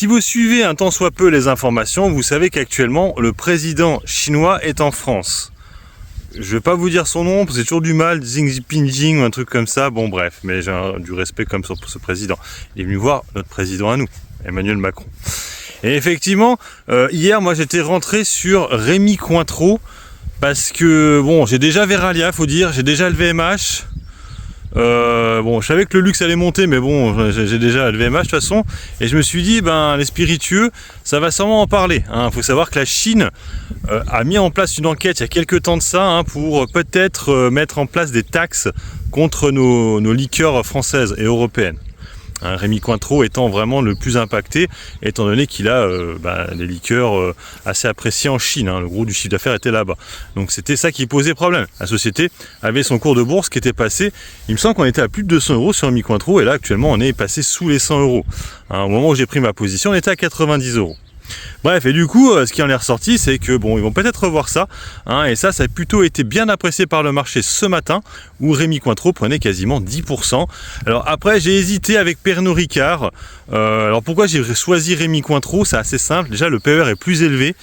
Si vous suivez un tant soit peu les informations, vous savez qu'actuellement le président chinois est en France. Je vais pas vous dire son nom, parce que c'est toujours du mal, Xi Jinping ou un truc comme ça, bon bref, mais j'ai du respect comme pour ce président. Il est venu voir notre président à nous, Emmanuel Macron. Et effectivement, hier moi j'étais rentré sur Rémy Cointreau, parce que bon, j'ai déjà Verallia, faut dire, j'ai déjà le VMH. Bon, je savais que le luxe allait monter, mais bon, j'ai déjà le VMH de toute façon, et je me suis dit, ben, les spiritueux, ça va sûrement en parler. Il faut savoir que la Chine a mis en place une enquête il y a quelques temps de ça, pour peut-être mettre en place des taxes contre nos liqueurs françaises et européennes. Rémy Cointreau étant vraiment le plus impacté, étant donné qu'il a des liqueurs assez appréciées en Chine. Le gros du chiffre d'affaires était là-bas. Donc c'était ça qui posait problème. La société avait son cours de bourse qui était passé, il me semble qu'on était à plus de 200 € sur Rémy Cointreau, et là actuellement on est passé sous les 100 €. Au moment où j'ai pris ma position, on était à 90 €. Bref, et du coup, ce qui en est ressorti, c'est que bon, ils vont peut-être revoir ça, et ça a plutôt été bien apprécié par le marché ce matin, où Rémy Cointreau prenait quasiment 10%. Alors après, j'ai hésité avec Pernod Ricard. Alors pourquoi j'ai choisi Rémy Cointreau? C'est assez simple. Déjà, le PER est plus élevé.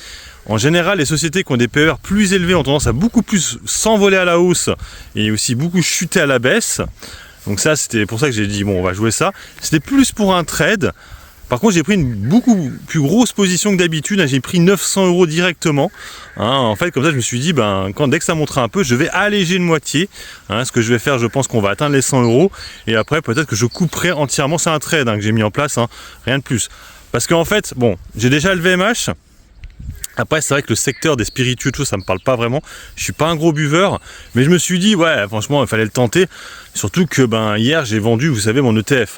En général, les sociétés qui ont des PER plus élevés ont tendance à beaucoup plus s'envoler à la hausse et aussi beaucoup chuter à la baisse. Donc ça, c'était pour ça que j'ai dit, bon, on va jouer ça. C'était plus pour un trade. Par contre, j'ai pris une beaucoup plus grosse position que d'habitude. J'ai pris 900 € directement. En fait, comme ça, je me suis dit, dès que ça montera un peu, je vais alléger de moitié. Ce que je vais faire, je pense qu'on va atteindre les 100 €. Et après, peut-être que je couperai entièrement. C'est un trade que j'ai mis en place, rien de plus. Parce qu'en fait, bon, j'ai déjà le VMH. Après, c'est vrai que le secteur des spiritueux, tout ça me parle pas vraiment. Je suis pas un gros buveur, mais je me suis dit, ouais, franchement, il fallait le tenter. Surtout que hier, j'ai vendu, vous savez, mon ETF.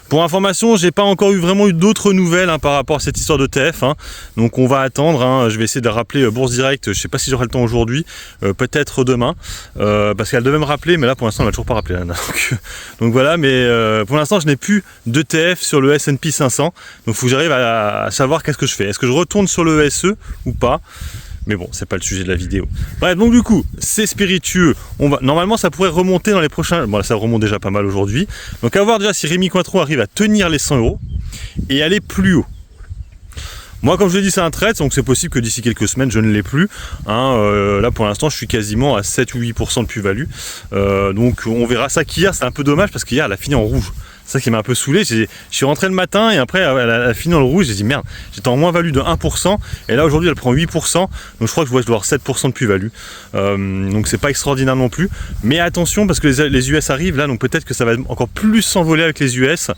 Pour information, j'ai pas encore vraiment eu d'autres nouvelles par rapport à cette histoire d'ETF. Donc on va attendre. Je vais essayer de rappeler Bourse Direct. Je sais pas si j'aurai le temps aujourd'hui, peut-être demain, parce qu'elle devait me rappeler, mais là pour l'instant, elle m'a toujours pas rappelé. Donc voilà, mais pour l'instant, je n'ai plus d'ETF sur le S&P 500. Donc il faut que j'arrive à savoir qu'est-ce que je fais. Est-ce que je retourne sur le ESE ou pas? Mais bon, c'est pas le sujet de la vidéo. Bref, donc du coup, c'est spiritueux. Normalement, ça pourrait remonter dans les prochains... Bon, là, ça remonte déjà pas mal aujourd'hui. Donc, à voir déjà si Rémy Cointreau arrive à tenir les 100 € et aller plus haut. Moi, comme je l'ai dit, c'est un trade, donc c'est possible que d'ici quelques semaines, je ne l'ai plus. Là, pour l'instant, je suis quasiment à 7 ou 8% de plus-value. Donc, on verra ça qu'hier, c'est un peu dommage parce qu'hier, elle a fini en rouge. C'est ça qui m'a un peu saoulé. Je suis rentré le matin et après, elle a fini dans le rouge. J'ai dit merde, j'étais en moins-value de 1%. Et là, aujourd'hui, elle prend 8%. Donc, je crois que je dois avoir 7% de plus-value. Donc, c'est pas extraordinaire non plus. Mais attention, parce que les US arrivent là. Donc, peut-être que ça va encore plus s'envoler avec les US.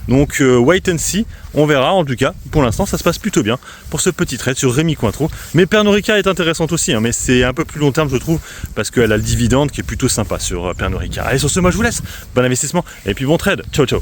Donc, wait and see. On verra. En tout cas, pour l'instant, ça se passe plutôt bien pour ce petit trade sur Rémy Cointreau. Mais Pernod Ricard est intéressante aussi. Mais c'est un peu plus long terme, je trouve, parce qu'elle a le dividende qui est plutôt sympa sur Pernod Ricard. Allez, sur ce, moi, je vous laisse. Bon investissement et puis bon trade. Ciao, ciao.